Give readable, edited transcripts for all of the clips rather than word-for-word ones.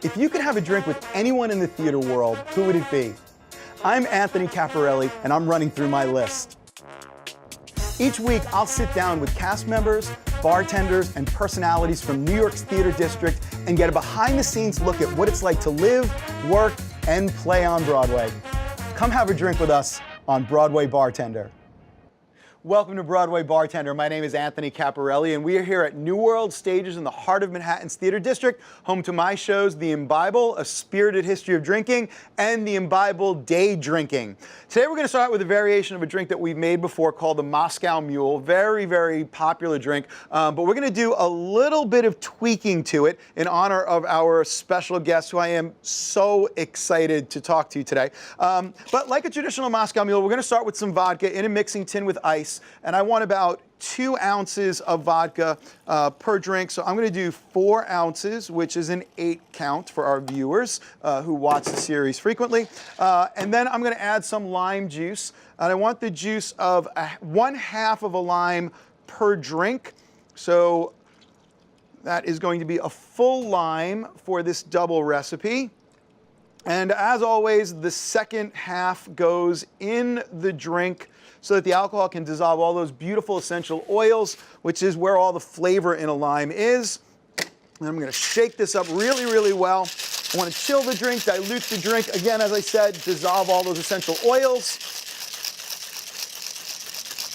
If you could have a drink with anyone in the theater world, who would it be? I'm Anthony Caporale, and I'm running through my list. Each week, I'll sit down with cast members, bartenders, and personalities from New York's theater district and get a behind-the-scenes look at what it's like to live, work, and play on Broadway. Come have a drink with us on Broadway Bartender. Welcome to Broadway Bartender. My name is Anthony Caporale, and we are here at New World Stages in the heart of Manhattan's Theater District, home to my shows, The Imbible, A Spirited History of Drinking, and The Imbible Day Drinking. Today we're going to start with a variation of a drink that we've made before called the Moscow Mule. Very, very popular drink, but we're going to do a little bit of tweaking to it in honor of our special guest, who I am so excited to talk to today. But like a traditional Moscow Mule, we're going to start with some vodka in a mixing tin with ice. And I want about 2 ounces of vodka per drink. So I'm going to do 4 ounces, which is an 8 count for our viewers who watch the series frequently. And then I'm going to add some lime juice. And I want the juice of 1/2 of a lime per drink. So that is going to be a full lime for this double recipe. And as always, the second half goes in the drink so that the alcohol can dissolve all those beautiful essential oils, which is where all the flavor in a lime is. And I'm going to shake this up really, really well. I want to chill the drink, dilute the drink. Again, as I said, dissolve all those essential oils.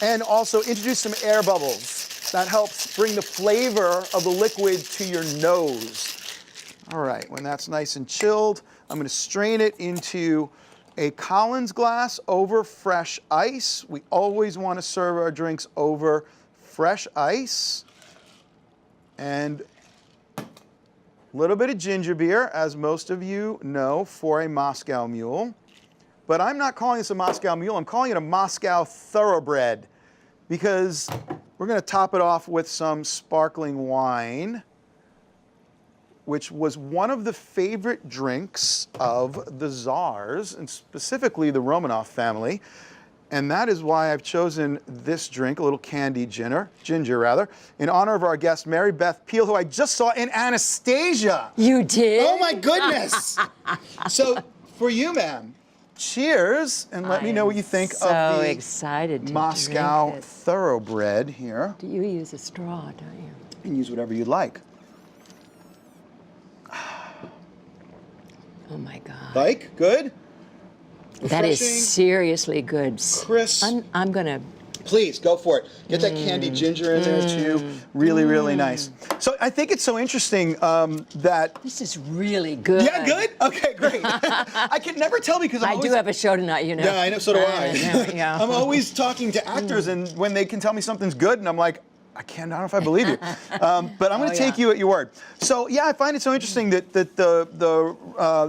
And also introduce some air bubbles. That helps bring the flavor of the liquid to your nose. All right, when that's nice and chilled, I'm going to strain it into a Collins glass over fresh ice. We always want to serve our drinks over fresh ice. And a little bit of ginger beer, as most of you know, for a Moscow Mule. But I'm not calling this a Moscow Mule, I'm calling it a Moscow Thoroughbred, because we're going to top it off with some sparkling wine, which was one of the favorite drinks of the Tsars, and specifically the Romanov family. And that is why I've chosen this drink, a little candied ginger, in honor of our guest, BETH, who I just saw in ANASTASIA. You did? Oh my goodness! So, for you, ma'am, cheers, and let me know what you think of the excited to Moscow drink this. Thoroughbred here. Do you use a straw, don't you? You can use whatever you like. Oh my God. Like? Good? That is Refreshing? seriously good. Crisp? I'm gonna. Please, go for it. Get that candied ginger in there too. Really, really nice. So I think it's so interesting that... This is really good. Yeah, good? Okay, great. I can never tell because I do have a show tonight, you know. Yeah, I know, so do I. Yeah. I'm always talking to actors, and when they can tell me something's good, and I'm like, I don't know if I believe you. But I'm going to take you at your word. So yeah, I find it so interesting that the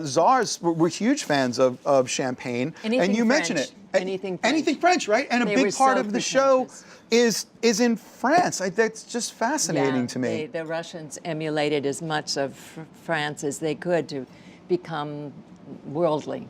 Tsars were huge fans of champagne, and you mention it. Anything French. Anything French, right? And They a big were part so of the show is in France. That's just fascinating to me. The Russians emulated as much of France as they could to become worldly.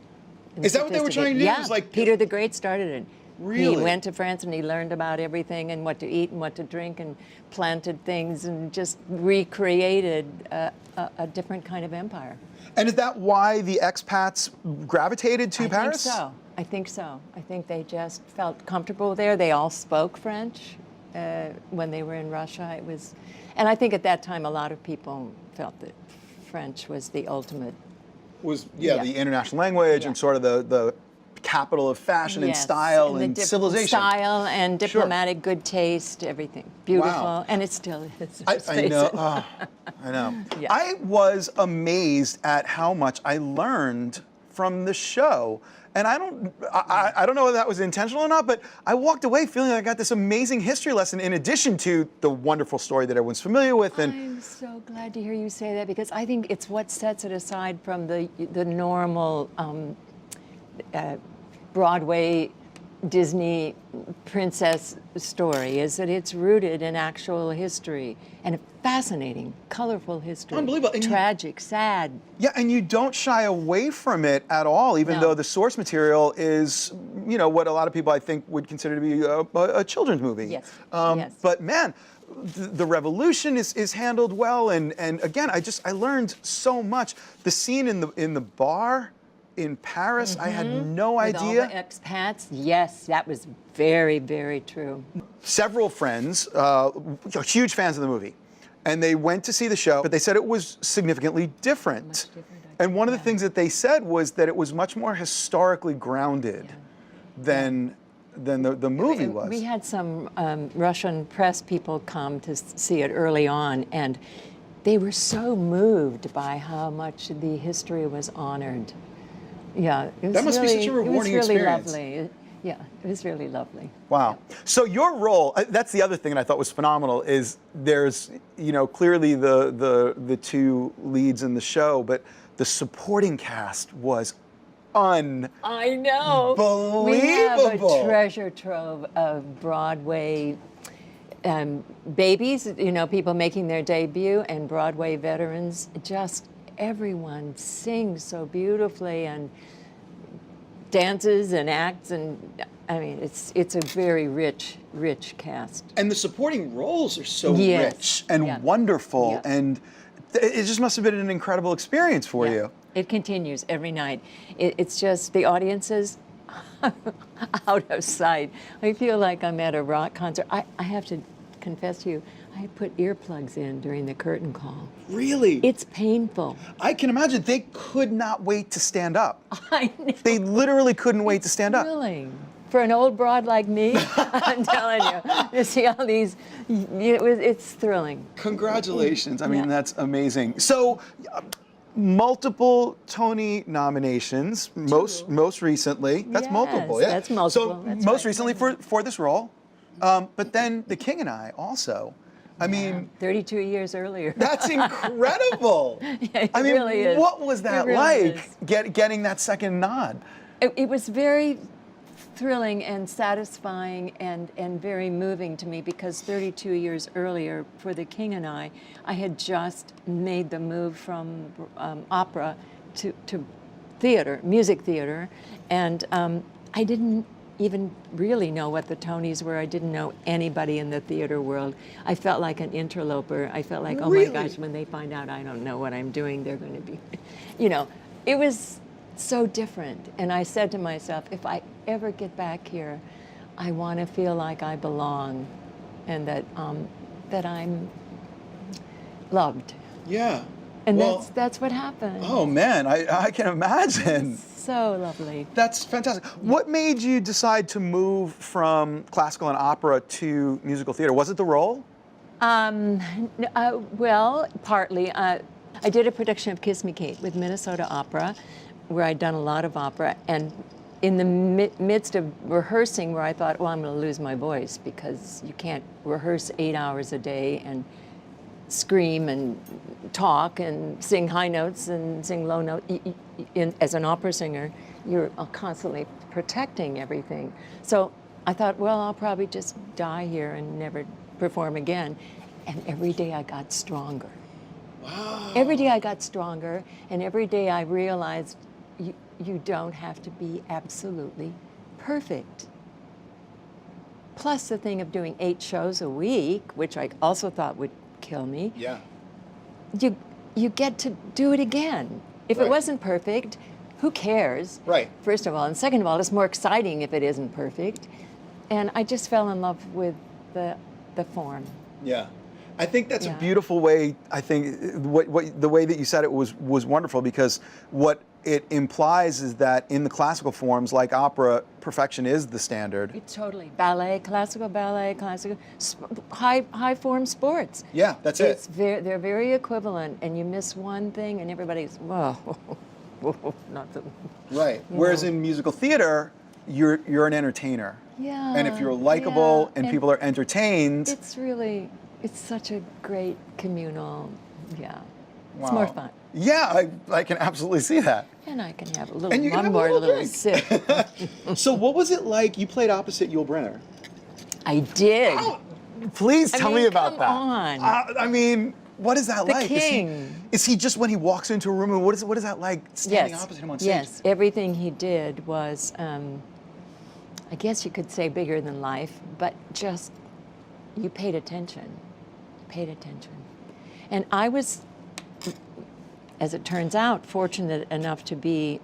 Is that what they were trying to do? Yeah, It was like, Peter the Great started it. Really? He went to France and he learned about everything and what to eat and what to drink and planted things and just recreated a different kind of empire. And is that why the expats gravitated to Paris? I think so. I think they just felt comfortable there. They all spoke French when they were in Russia. And I think at that time a lot of people felt that French was the ultimate. The international language and sort of the capital of fashion and style and civilization. Style and diplomatic good taste, everything. Beautiful. Wow. And it still is. I know. Oh, I know. Yeah. I was amazed at how much I learned from the show. And I don't know whether that was intentional or not, but I walked away feeling like I got this amazing history lesson in addition to the wonderful story that everyone's familiar with. And I'm so glad to hear you say that, because I think it's what sets it aside from the normal Broadway Disney princess story, is that it's rooted in actual history and a fascinating, colorful history. Unbelievable. And tragic, sad. Yeah, and you don't shy away from it at all, even though the source material is, you know, what a lot of people I think would consider to be a children's movie. Yes. But man, the revolution is handled well, and again, I learned so much. The scene in the bar in Paris, I had no With idea. all the expats, yes, that was very, very true. Several friends, huge fans of the movie, and they went to see the show, but they said it was significantly different. Much different, And one of the things that they said was that it was much more historically grounded than the movie was. We had some Russian press people come to see it early on, and they were so moved by how much the history was honored. Yeah, it was That must be such a rewarding It was really experience. lovely. Yeah, it was really lovely. Wow. So your role, that's the other thing that I thought was phenomenal, is there's, clearly the two leads in the show, but the supporting cast was I know. unbelievable. We have a treasure trove of Broadway babies, people making their debut, and Broadway veterans. Just everyone sings so beautifully and dances and acts, and I mean, it's a very rich cast. And the supporting roles are so Yes. rich and Yeah. wonderful, Yeah. and it just must have been an incredible experience for you. It continues every night. It's just the audiences out of sight. I feel like I'm at a rock concert. I have to confess to you, I put earplugs in during the curtain call. Really? It's painful. I can imagine they could not wait to stand up. I know. They literally couldn't wait to stand up. Thrilling. For an old broad like me, I'm telling you, to see all these, it's thrilling. Congratulations. I mean, Yeah. that's amazing. So, multiple Tony nominations, most recently. That's Yes, multiple, yeah. that's multiple. So, That's most right. recently for this role. But then The King and I also. I mean, 32 years earlier. that's incredible. It I mean, really is. what was that It really like, is. getting that second nod? It was very thrilling and satisfying and very moving to me, because 32 years earlier for The King and I had just made the move from opera to theater, music theater, and I didn't even really know what the Tonys were. I didn't know anybody in the theater world. I felt like an interloper. I felt like, oh Really? my gosh, when they find out I don't know what I'm doing, they're going to be, it was so different. And I said to myself, if I ever get back here, I want to feel like I belong, and that I'm loved. Yeah. And Well, that's what happened. oh man, I can imagine. So lovely. That's fantastic. What made you decide to move from classical and opera to musical theater? Was it the role? Well, partly. I did a production of Kiss Me Kate with Minnesota Opera, where I'd done a lot of opera, and in the midst of rehearsing, where I thought, well, I'm going to lose my voice, because you can't rehearse 8 hours a day and scream and talk and sing high notes and sing low notes. As an opera singer, you're constantly protecting everything. So I thought, well, I'll probably just die here and never perform again. And every day I got stronger. Wow. Every day I got stronger, and every day I realized you don't have to be absolutely perfect. Plus the thing of doing 8 shows a week, which I also thought would kill me. Yeah. You get to do it again. If Right. it wasn't perfect, who cares? Right. First of all, and second of all, it's more exciting if it isn't perfect. And I just fell in love with the form. Yeah. I think that's a Yeah. beautiful way. I think the way that you said it was wonderful, because what it implies is that in the classical forms, like opera, perfection is the standard. It's totally ballet, classical, high form sports. Yeah, that's it. They're very equivalent, and you miss one thing, and everybody's whoa, nothing. Right. Whereas in musical theater, you're an entertainer. Yeah. And if you're likable yeah, and people are entertained, it's such a great communal, yeah. It's wow. more fun. Yeah, I can absolutely see that. And I can have a little, And you can one have a more little little drink. sip. So what was it like? You played opposite Yul Brynner. I did. Please tell me about come that. on. I mean, what is that The like? king. Is he just when he walks into a room? And what is that like standing opposite him on stage? Yes, everything he did was, I guess you could say bigger than life, but just, you paid attention. paid attention. And I was, as it turns out, fortunate enough to be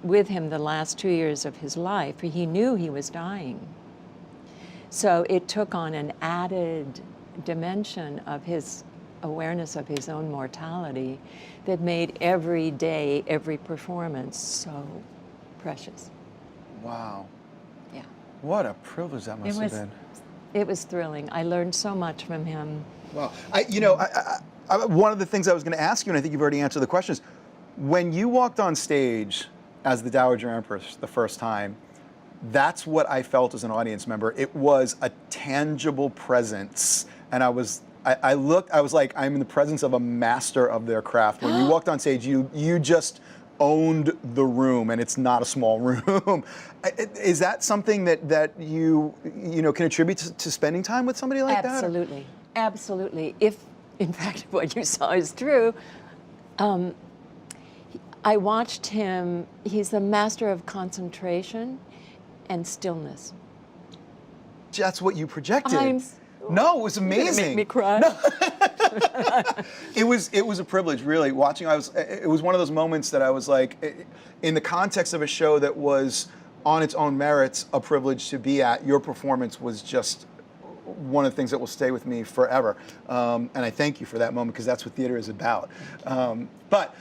with him the last 2 years of his life. He knew he was dying. So it took on an added dimension of his awareness of his own mortality that made every day, every performance so precious. Wow. Yeah. What a privilege that must have been. It was thrilling. I learned so much from him. Wow. One of the things I was going to ask you, and I think you've already answered the question, is when you walked on stage as the Dowager Empress the first time, that's what I felt as an audience member. It was a tangible presence, and I was like, I'm in the presence of a master of their craft. When you walked on stage, you just owned the room, and it's not a small room. Is that something that you can attribute to spending time with somebody like that? Absolutely, absolutely. If, in fact, what you saw is true, I watched him. He's the master of concentration and stillness. That's what you projected. No, it was amazing. Make me cry. No. It was a privilege, really. Watching, it was one of those moments that I was like, in the context of a show that was on its own merits a privilege to be at. Your performance was just one of the things that will stay with me forever, and I thank you for that moment, because that's what theater is about. But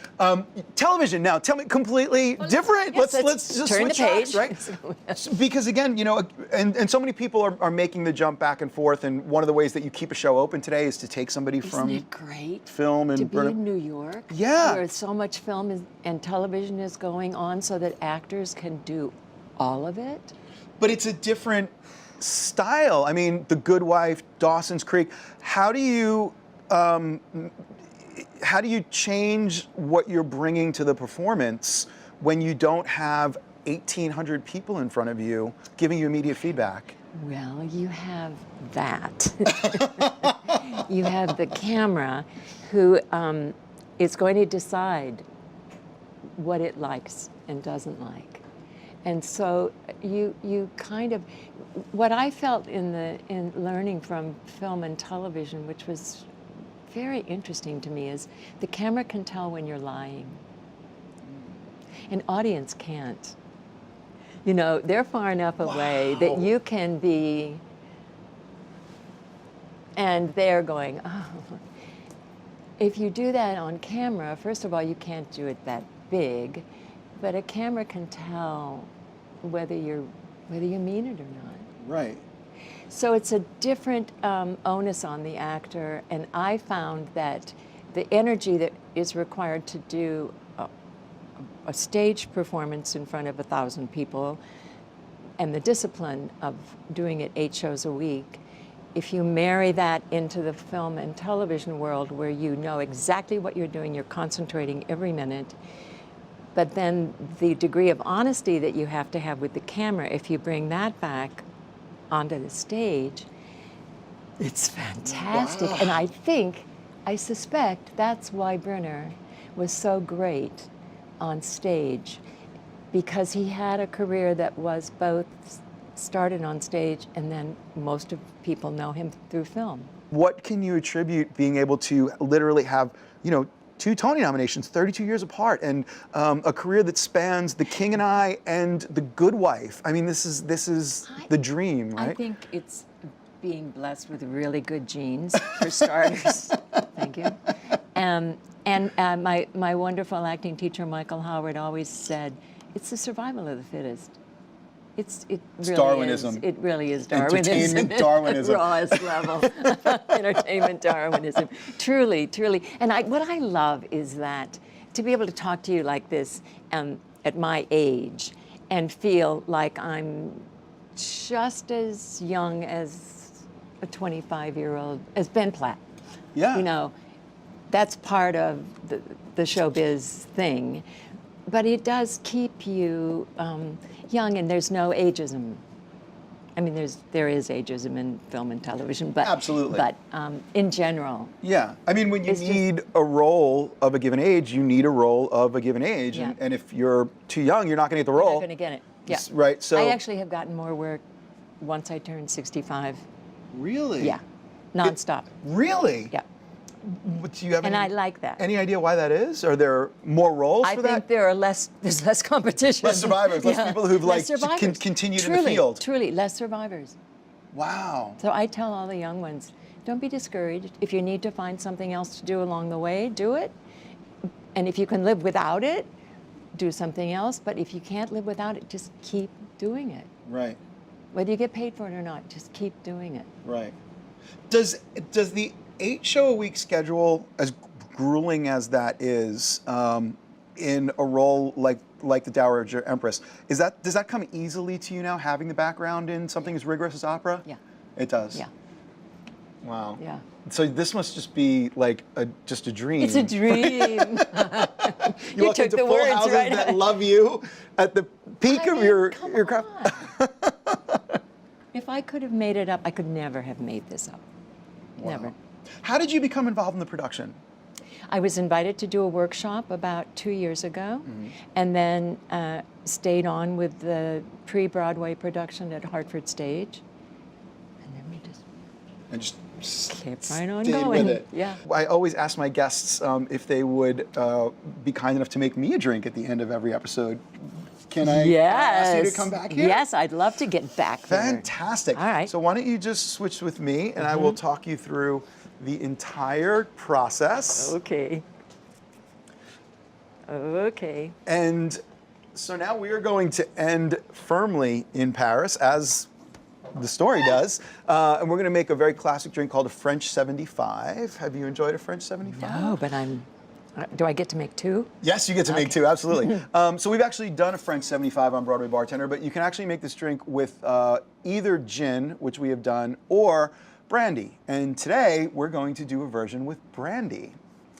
television now, tell me, completely different. Yes, let's just turn the switch page, tracks, right? Because again, and so many people are making the jump back and forth, and one of the ways that you keep a show open today is to take somebody from Isn't it great film and to be in New York, yeah, where so much film and television is going on, so that actors can do all of it. But it's a different style. I mean, The Good Wife, Dawson's Creek. How do you change what you're bringing to the performance when you don't have 1,800 people in front of you giving you immediate feedback? Well, you have that. You have the camera, who is going to decide what it likes and doesn't like. And so you kind of, what I felt in learning from film and television, which was very interesting to me, is the camera can tell when you're lying. An audience can't. They're far enough away that you can be, and they're going, oh. If you do that on camera, first of all, you can't do it that big, but a camera can tell whether you mean it or not. Right. So it's a different onus on the actor, and I found that the energy that is required to do a stage performance in front of 1,000 people, and the discipline of doing it 8 shows a week, if you marry that into the film and television world, where you know exactly what you're doing, you're concentrating every minute, but then the degree of honesty that you have to have with the camera, if you bring that back onto the stage, it's fantastic. Wow. And I suspect that's why Brynner was so great on stage, because he had a career that was both started on stage, and then most of people know him through film. What can you attribute being able to literally have, 2 Tony nominations, 32 years apart, and a career that spans The King and I and The Good Wife? I mean, this is the dream, right? I think it's being blessed with really good genes, for starters. Thank you. And my wonderful acting teacher, Michael Howard, always said, it's the survival of the fittest. It's really Darwinism. It really is Darwinism. Entertainment Darwinism. Rawest level. Entertainment Darwinism. Truly, truly. And what I love is that to be able to talk to you like this at my age and feel like I'm just as young as a 25-year-old, as Ben Platt. Yeah. That's part of the showbiz thing. But it does keep you young, and there's no ageism. I mean, there is ageism in film and television, but absolutely. But in general, yeah. I mean, when you need a role of a given age, you need a role of a given age, yeah. and if you're too young, you're not going to get the role. You're not going to get it. Yeah. Right. So I actually have gotten more work once I turned 65. Really? Yeah. nonstop. Really? Yeah. Do you have And I like that. any idea why that is? Are there more roles for that? I think there's less competition. Less survivors, less people who've Less survivors. continued truly, in the field. Truly, less survivors. Wow. So I tell all the young ones, don't be discouraged. If you need to find something else to do along the way, do it. And if you can live without it, do something else. But if you can't live without it, just keep doing it. Right. Whether you get paid for it or not, just keep doing it. Right. Does the 8-show-a-week schedule, as grueling as that is, in a role like the Dowager Empress, does that come easily to you now, having the background in something as rigorous as opera? Yeah. It does? Yeah. Wow. Yeah. So this must just be like just a dream. It's a dream. You walk took into the full words houses right that out. love you at the peak of your craft. If I could have made it up, I could never have made this up. Wow. Never. How did you become involved in the production? I was invited to do a workshop about 2 years ago, and then stayed on with the pre-Broadway production at Hartford Stage. And then we just kept right on stayed going. with it. Yeah. I always ask my guests if they would be kind enough to make me a drink at the end of every episode. Can I ask you to come back here? Yes, I'd love to get back there. Fantastic. All right. So why don't you just switch with me, and I will talk you through the entire process. Okay. Okay. And so now we are going to end firmly in Paris, as the story does. And we're going to make a very classic drink called a French 75. Have you enjoyed a French 75? No, but do I get to make two? Yes, you get to make two, absolutely. So we've actually done a French 75 on Broadway Bartender, but you can actually make this drink with either gin, which we have done, or brandy. And today we're going to do a version with brandy.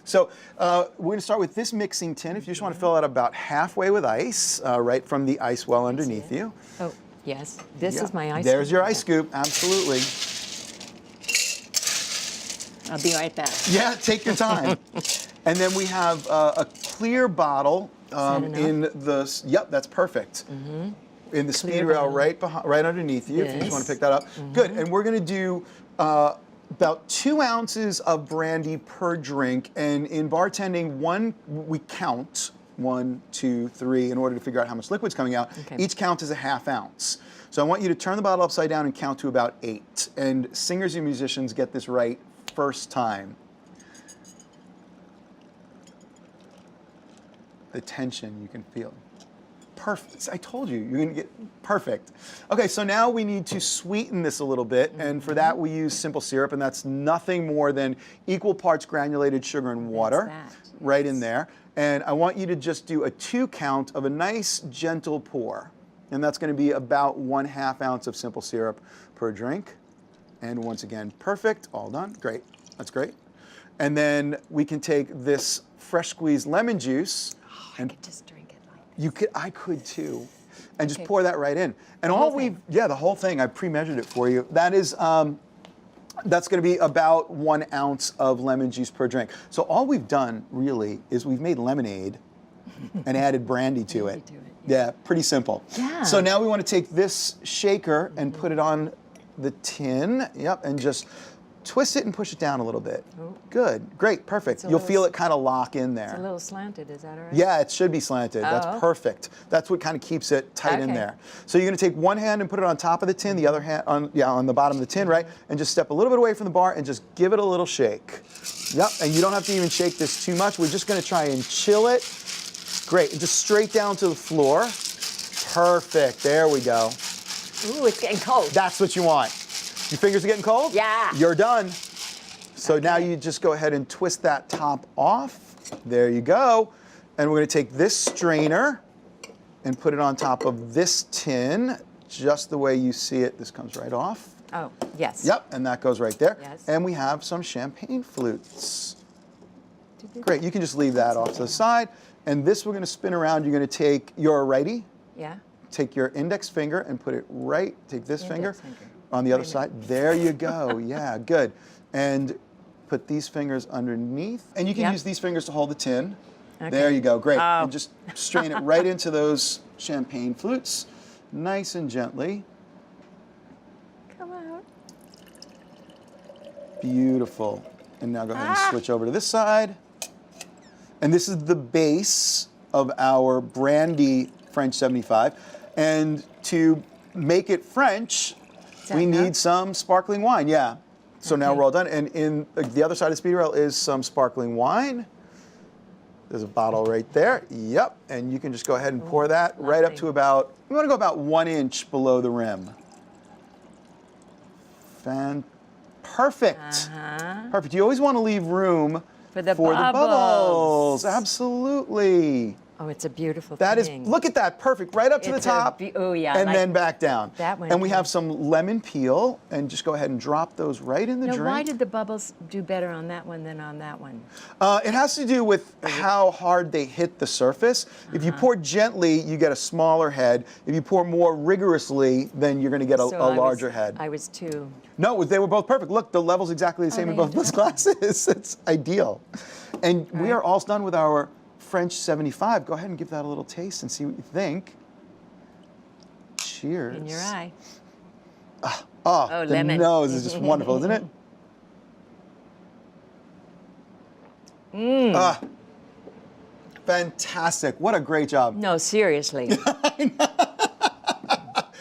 So we're going to start with this mixing tin. If you just want to fill it about halfway with ice, right from the ice well underneath you. Oh, yes. This is my ice There's scoop. your ice scoop, absolutely. I'll be right back. Yeah, take your time. And then we have a clear bottle in the, yep, that's perfect. In the speed rail right underneath you, if you just want to pick that up. Good, and we're going to do about 2 ounces of brandy per drink, and in bartending, we count 1, 2, 3 in order to figure out how much liquid's coming out. Okay. Each count is a ½ ounce. So I want you to turn the bottle upside down and count to about 8. And singers and musicians get this right first time. The tension, you can feel it. Perfect. I told you, you're going to get perfect. Okay, so now we need to sweeten this a little bit, and for that we use simple syrup, and that's nothing more than equal parts granulated sugar and water right in there. And I want you to just do a 2 count of a nice gentle pour, and that's going to be about 1/2 ounce of simple syrup per drink. And once again, perfect, all done, great, that's great. And then we can take this fresh squeezed lemon juice, I could just drink it like this. you could, I could too, and just pour that right in. And the whole thing. I pre-measured it for you. That is, that's going to be about 1 ounce of lemon juice per drink. So all we've done really is we've made lemonade and added brandy to it. Yeah, pretty simple. Yeah. So now we want to take this shaker and put it on the tin. Yep, and just twist it and push it down a little bit. Good, great, perfect. You'll feel it kind of lock in there. It's a little slanted, is that all right? Yeah, it should be slanted. That's perfect. That's what kind of keeps it tight in there. So you're going to take one hand and put it on top of the tin, the other hand on the bottom of the tin, right? And just step a little bit away from the bar and just give it a little shake. Yep, and you don't have to even shake this too much. We're just going to try and chill it. Great, and just straight down to the floor. Perfect, there we go. Ooh, it's getting cold. That's what you want. Your fingers are getting cold? Yeah. You're done. So now you just go ahead and twist that top off. There you go. And we're going to take this strainer and put it on top of this tin, just the way you see it. This comes right off. Oh, yes. Yep, and that goes right there. Yes. And we have some champagne flutes. Great, you can just leave that off to the side. And this we're going to spin around. You're going to take your righty. Yeah. Take your index finger and put it right, take this finger on the other side. There you go, yeah, good. And put these fingers underneath. And you can use these fingers to hold the tin. Okay. There you go, great. And just strain it right into those champagne flutes, nice and gently. Come out. Beautiful. And now go ahead and switch over to this side. And this is the base of our brandy French 75. And to make it French, we need some sparkling wine, yeah. So now we're all done. And in the other side of the speed rail is some sparkling wine. There's a bottle right there. Yep. And you can just go ahead and pour that right up to about, we want to go about 1 inch below the rim. Perfect. Perfect. You always want to leave room for the bubbles. Absolutely. Oh, it's a beautiful That is, thing. look at that, perfect, right up to the top, oh yeah, and like then back down. That one. And we have some lemon peel, and just go ahead and drop those right in the drink. Why did the bubbles do better on that one than on that one? It has to do with how hard they hit the surface. If you pour gently, you get a smaller head. If you pour more rigorously, then you're going to get a larger head. I was too. No, they were both perfect. Look, the level's exactly the same in both those glasses. It's ideal. And we are all done with our French 75. Go ahead and give that a little taste and see what you think. Cheers. In your eye. The lemon. nose is just wonderful, isn't it? Fantastic. What a great job. No, seriously.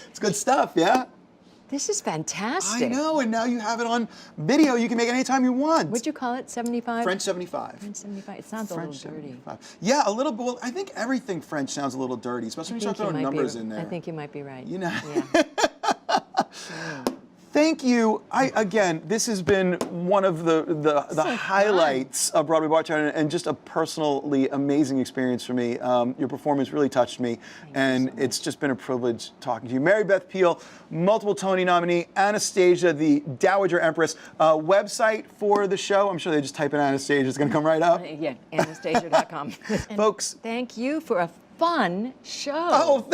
It's good stuff, yeah? This is fantastic. I know, and now you have it on video. You can make it anytime you want. What'd you call it, 75? French 75. French 75. It sounds French a little dirty. 75. Yeah, a little bit. Well, I think everything French sounds a little dirty, especially when you start throwing numbers in there. I think you might be right. You know. Yeah. Thank you. Again, this has been one of the highlights of Broadway Bartender, and just a personally amazing experience for me. Your performance really touched me, and it's just been a privilege talking to you. Mary Beth Peil, multiple Tony nominee, Anastasia, the Dowager Empress. Website for the show, I'm sure they just type in Anastasia, it's going to come right up. Yeah, Anastasia.com. Folks. Thank you for a fun show. Oh,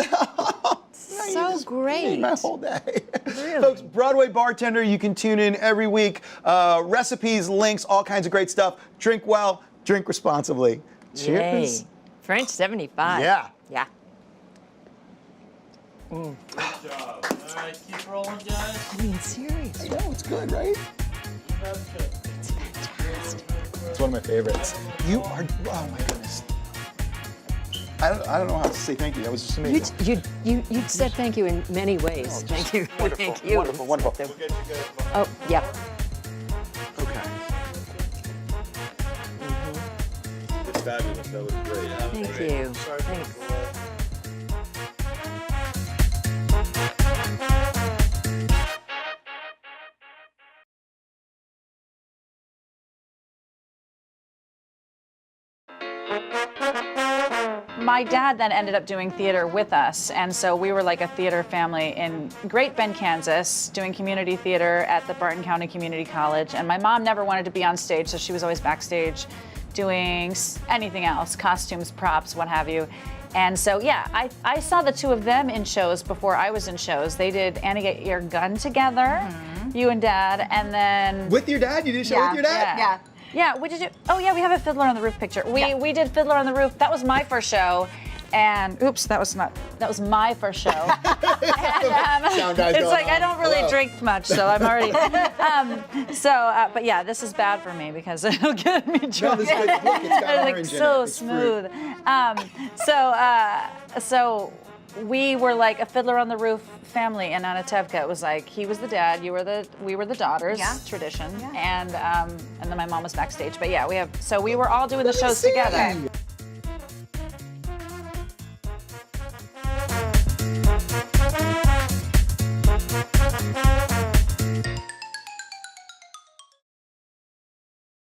so great. My whole day. Really? Folks, Broadway Bartender, you can tune in every week. Recipes, links, all kinds of great stuff. Drink well, drink responsibly. Cheers. Yay. French 75. Yeah. Yeah. Good job. All right, keep rolling, guys. I mean, seriously. No, it's good, right? That's good. It's fantastic. It's one of my favorites. You are, oh my goodness. I don't know how to say thank you. That was just amazing. You said thank you in many ways. Thank you. Wonderful, Thank you. wonderful, wonderful. We'll get you guys behind. Oh, yeah. Okay. It's fabulous. That was great. Thank you. Thanks. My dad then ended up doing theater with us, and so we were like a theater family in Great Bend, Kansas, doing community theater at the Barton County Community College. And my mom never wanted to be on stage, so she was always backstage doing anything else, costumes, props, what have you. And so, yeah, I saw the two of them in shows before I was in shows. They did Annie Get Your Gun together, you and Dad, and then... With your dad? You did a show with your dad? Yeah. Yeah, we did. Oh yeah, we have a Fiddler on the Roof picture. We did Fiddler on the Roof. That was my first show, and oops, that was my first show. And, it's like I don't really drink much, so I'm already. But yeah, this is bad for me because it'll get me drunk. No, this is good. Look, it's got Like orange in so it. It's smooth. fruit. So we were like a Fiddler on the Roof family, and Anatevka was like, he was the dad, we were the daughters, tradition, and then my mom was backstage. But yeah, we were all doing the shows together.